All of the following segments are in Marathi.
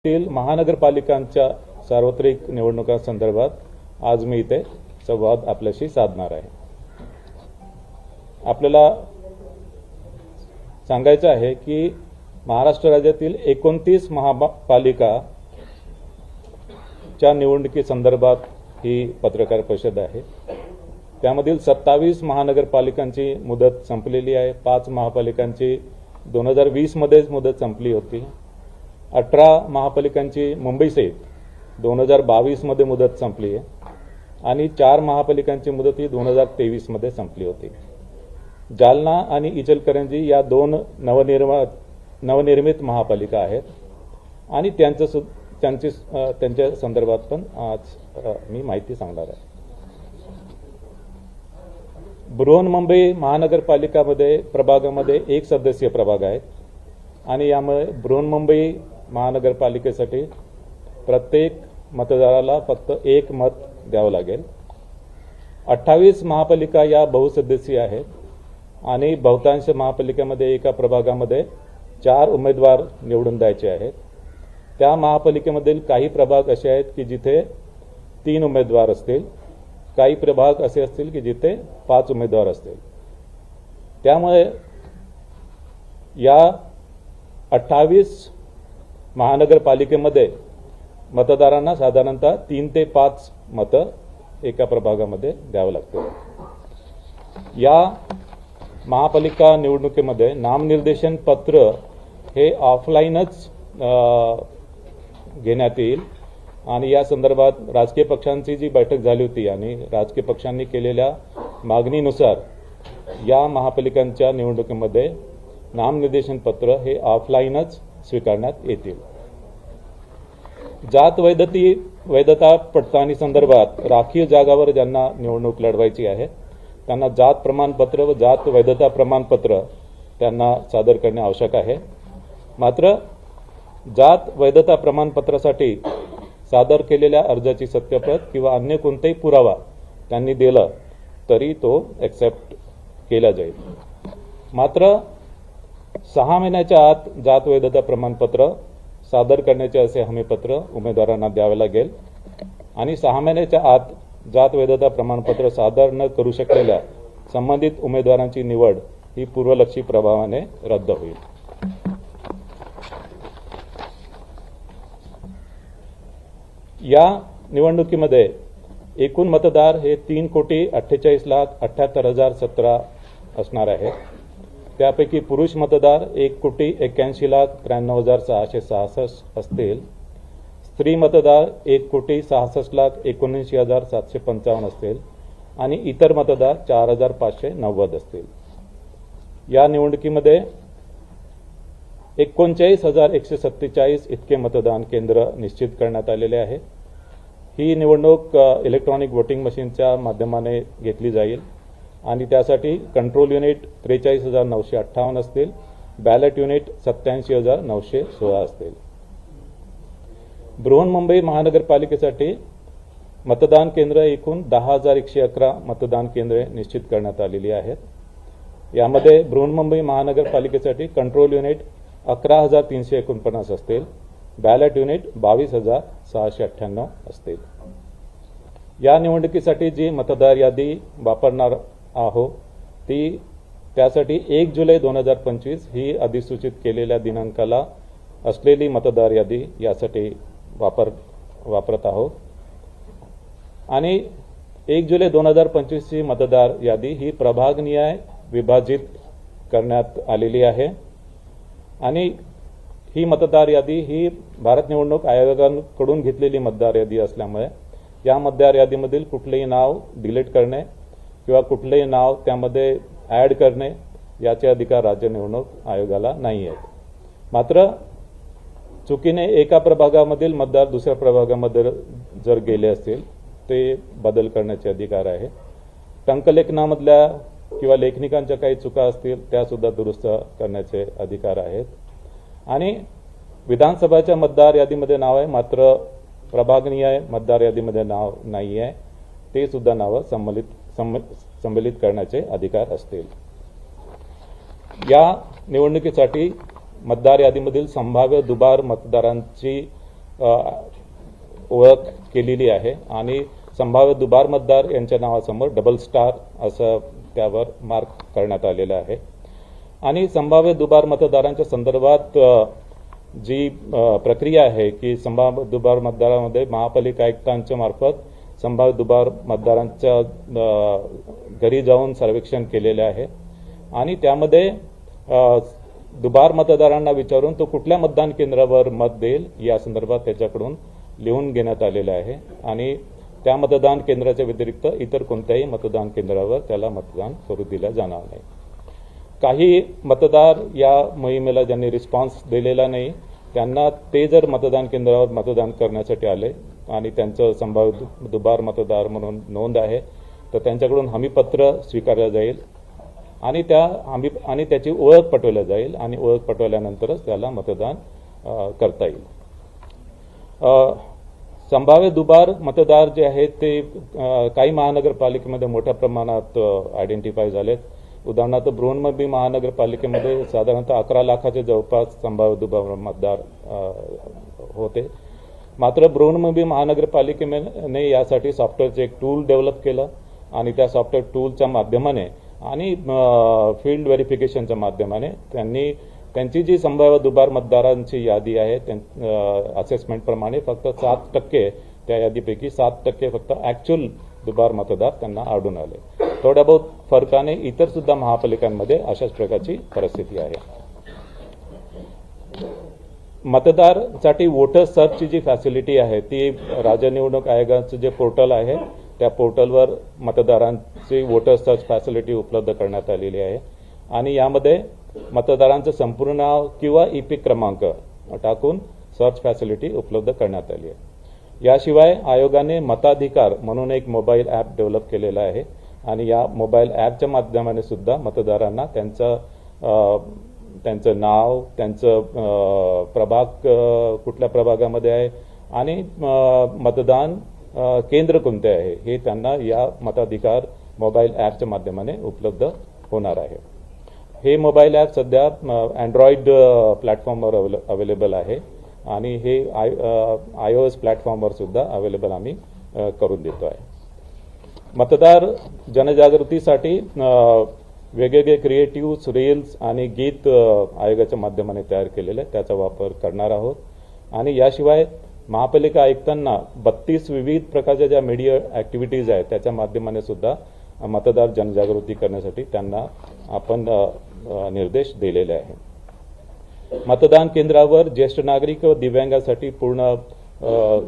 तील महानगरपालिकांच्या सार्वत्रिक निवडणुकांसंदर्भात आज मी इथे संवाद आपल्याशी साधणार आहे। आपल्याला सांगायचं आहे की महाराष्ट्र राज्यातील 29 महापालिकाच्या निवडणुकीसंदर्भात ही पत्रकार परिषद आहे। त्यामधील 27 महानगरपालिकांची मुदत संपलेली आहे। 5 महापालिकांची 2020 मध्येच मुदत संपली होती। 18 महापालिकांची मुंबई सहित 2022 मध्ये मुदत संपली आहे आणि 4 महापालिकांची मुदत ही 2023 मध्ये संपली होती। जालना आणि इचलकरंजी या 2 नवनिर्मित महापालिका आहेत आणि त्यांच्या संदर्भात पण आज मी माहिती सांगणार आहे। बृहन्मुंबई महानगरपालिकामध्ये प्रभागामध्ये 1 सदस्यीय प्रभाग आहेत आणि यामुळे बृहन्मुंबई महानगरपालिकेसाठी प्रत्येक मतदाराला फक्त 1 मत द्यावं लागेल। 28 महापालिका या बहुसदस्यीय आहेत आणि बहुतांश महापालिकेमध्ये एका प्रभागामध्ये 4 उमेदवार निवडून द्यायचे आहेत। त्या महापालिकेमधील काही प्रभाग असे आहेत की जिथे 3 उमेदवार असतील, काही प्रभाग असे असतील की जिथे 5 उमेदवार असतील। त्यामुळे या 28 महानगरपालिकेमध्ये मतदारांना साधारणतः 3 ते 5 मतं एका प्रभागामध्ये द्यावं लागतील। या महापालिका निवडणुकीमध्ये नामनिर्देशन पत्र हे ऑफलाईनच घेण्यात येईल आणि या संदर्भात राजकीय पक्षांची जी बैठक झाली होती आणि राजकीय पक्षांनी केलेल्या मागणीनुसार या महापालिकांच्या निवडणुकीमध्ये नामनिर्देशन पत्र हे ऑफलाईनच स्वीकारण्यात येतील। जात वैधता पडताळणी संदर्भात राखीव जागावर ज्यांना निवडणूक लढवायची आहे त्यांना जात प्रमाणपत्र व जात वैधता प्रमाणपत्र त्यांना सादर करणे आवश्यक आहे। मात्र जात वैधता प्रमाणपत्रासाठी सादर केलेल्या अर्जाची सत्यप्रत किंवा अन्य कोणताही पुरावा त्यांनी दिला तरी तो एक्सेप्ट केला जाईल। मात्र 6 महिन्याच्या आत जात वैधता प्रमाणपत्र सादर करण्याचे असे हमीपत्र उमेदवारांना द्यावे लागेल आणि 6 महिन्याच्या आत जात वैधता प्रमाणपत्र सादर न करू शकलेल्या संबंधित उमेदवारांची निवड ही पूर्वलक्षी प्रभावाने रद्द होईल। या निवडणुकीमध्ये एकूण मतदार हे 3,48,78,017 असणार आहे। त्यापैकी पुरुष मतदार 1,81,93,666 असतील, स्त्री मतदार 1,66,79,755 असतील आणि इतर मतदार 4,590 असतील। या निवडणुकीमध्ये 39,147 इतके मतदान केंद्र निश्चित करण्यात आलेले आहे। ही निवडणूक इलेक्ट्रॉनिक वोटिंग मशीनच्या माध्यमाने घेतली जाईल आणि त्यासाठी कंट्रोल युनिट 43,958 असतील, बॅलेट युनिट 87,916 असतील। बृहन्मुंबई महानगरपालिकेसाठी मतदान केंद्र एकूण 10,111 मतदान केंद्रे निश्चित करण्यात आलेली आहेत। यामध्ये बृहन्मुंबई महानगरपालिकेसाठी कंट्रोल युनिट 11,349 असतील, बॅलेट युनिट 22,698 असतील। या निवडणुकीसाठी जी मतदार यादी वापरणार आहोत त्यासाठी 1 जुलै 2025 ही अधिसूचित केलेल्या दिनांकाला असलेली मतदार यादी यासाठी वापरत आहोत आणि 1 जुलै 2025 ची मतदार यादी ही प्रभागनिहाय विभाजित करण्यात आलेली आहे आणि ही मतदार यादी ही भारत निवडणूक आयोगाकडून घेतलेली मतदार यादी असल्यामुळे या मतदार यादीमधील कुठलेही नाव डिलीट करणे किंवा कुठलेही नाव त्यामध्ये ॲड करणे याचे अधिकार राज्य निवडणूक आयोगाला नाही आहेत। मात्र चुकीने एका प्रभागामधील मतदार दुसऱ्या प्रभागामध्ये जर गेले असतील ते बदल करण्याचे अधिकार आहे। टंकलेखनामधल्या किंवा लेखनिकांच्या काही चुका असतील त्या सुद्धा दुरुस्त करण्याचे अधिकार आहेत आणि विधानसभाच्या मतदार यादीमध्ये नाव आहे मात्र प्रभागनिहाय मतदार यादीमध्ये नाव नाही आहे ते सुद्धा नावं संमलित करण्याचे अधिकार असतील। या निवडणुकीसाठी मतदार यादीमधील संभाव्य दुबार मतदारांची ओळख केलेली आहे आणि संभाव्य दुबार मतदार यांच्या नावासमोर डबल स्टार असं त्यावर मार्क करण्यात आलेलं आहे आणि संभाव्य दुबार मतदारांच्या संदर्भात जी प्रक्रिया आहे की संभाव्य दुबार मतदारामध्ये महापालिका आयुक्तांच्या मार्फत संभाव्य दुबार मतदारांच्या घरी जाऊन सर्वेक्षण केलेले आहे आणि त्यामध्ये दुबार मतदारांना विचारून तो कुठल्या मतदान केंद्रावर मत देईल या संदर्भात त्याच्याकडून लिहून घेण्यात आलेलं आहे आणि त्या मतदान केंद्राच्या व्यतिरिक्त इतर कोणत्याही मतदान केंद्रावर त्याला मतदान करू दिलं जाणार नाही. काही मतदार या मोहिमेला ज्यांनी रिस्पॉन्स दिलेला नाही त्यांना ते जर मतदान केंद्रावर मतदान करण्यासाठी आले आणि त्यांचं संभाव्य दुबार मतदार म्हणून नोंद आहे तर त्यांच्याकडून हमीपत्र स्वीकारलं जाईल आणि त्याची ओळख पटवली जाईल आणि ओळख पटवल्यानंतरच त्याला मतदान करता येईल. संभाव्य दुबार मतदार जे आहेत ते काही महानगरपालिकेमध्ये मोठ्या प्रमाणात आयडेंटिफाय झालेत. उदाहरणार्थ बृहन्मुंबई महानगरपालिकेमध्ये साधारणतः 11 लाखाच्या जवळपास संभाव्य दुबार मतदार होते. मात्र बृहन्मुंबई महानगरपालिकेने यासाठी सॉफ्टवेअरचे एक टूल डेव्हलप केलं आणि त्या सॉफ्टवेअर टूलच्या माध्यमाने आणि फील्ड व्हेरिफिकेशनच्या माध्यमाने त्यांची जी संभाव्य दुबार मतदारांची यादी आहे असेसमेंटप्रमाणे फक्त 7% त्या यादीपैकी 7% फक्त ऍक्च्युअल दुबार मतदार त्यांना आढळून आले. थोड्या बहुत फरकाने इतर सुद्धा महापालिकांमध्ये अशाच प्रकारची परिस्थिती आहे. मतदारसाठी वोटर सर्चची जी फॅसिलिटी आहे ती राज्य निवडणूक आयोगाचं जे पोर्टल आहे त्या पोर्टलवर मतदारांची वोटर सर्च फॅसिलिटी उपलब्ध करण्यात आलेली आहे आणि यामध्ये मतदारांचं संपूर्ण नाव किंवा ई-पिक क्रमांक टाकून सर्च फॅसिलिटी उपलब्ध करण्यात आली आहे. याशिवाय आयोगाने मताधिकार म्हणून एक मोबाईल ॲप डेव्हलप केलेला आहे आणि या मोबाईल ॲपच्या माध्यमाने सुद्धा मतदारांना त्यांचं नाव, त्यांचं प्रभाग कुठल्या प्रभागामध्ये आहे आणि मतदान केंद्र कोणते आहे हे त्यांना या मताधिकार मोबाईल ॲपच्या माध्यमाने उपलब्ध होणार आहे. हे मोबाईल ॲप सध्या अँड्रॉइड प्लॅटफॉर्मवर अवेलेबल आहे आणि हे iOS प्लॅटफॉर्मवर सुद्धा अवेलेबल आम्ही करून देतो आहे. मतदार जनजागृतीसाठी वेगवेगळे क्रिएटिव्ह रील्स आणि गीत आयोगाच्या माध्यमाने तयार केलेले त्याचा वापर करणार आहोत आणि याशिवाय महापालिका आयुक्तांना 32 विविध प्रकारच्या ज्या मीडिया ऍक्टिव्हिटीज आहेत त्याच्या माध्यमाने सुद्धा मतदार जनजागृती करण्यासाठी त्यांना आपण निर्देश दिलेले आहे. मतदान केंद्रावर ज्येष्ठ नागरिक व दिव्यांगासाठी पूर्ण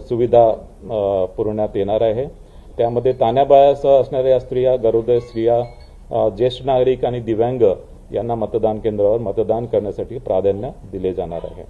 सुविधा पुरवण्यात येणार आहे. त्यामध्ये तान्याबाळासह असणाऱ्या स्त्रिया, गरोदर स्त्रिया, ज्येष्ठ नागरिक आणि दिव्यांग यांना मतदान केंद्रावर मतदान करण्यासाठी प्राधान्य दिले जाणार आहे.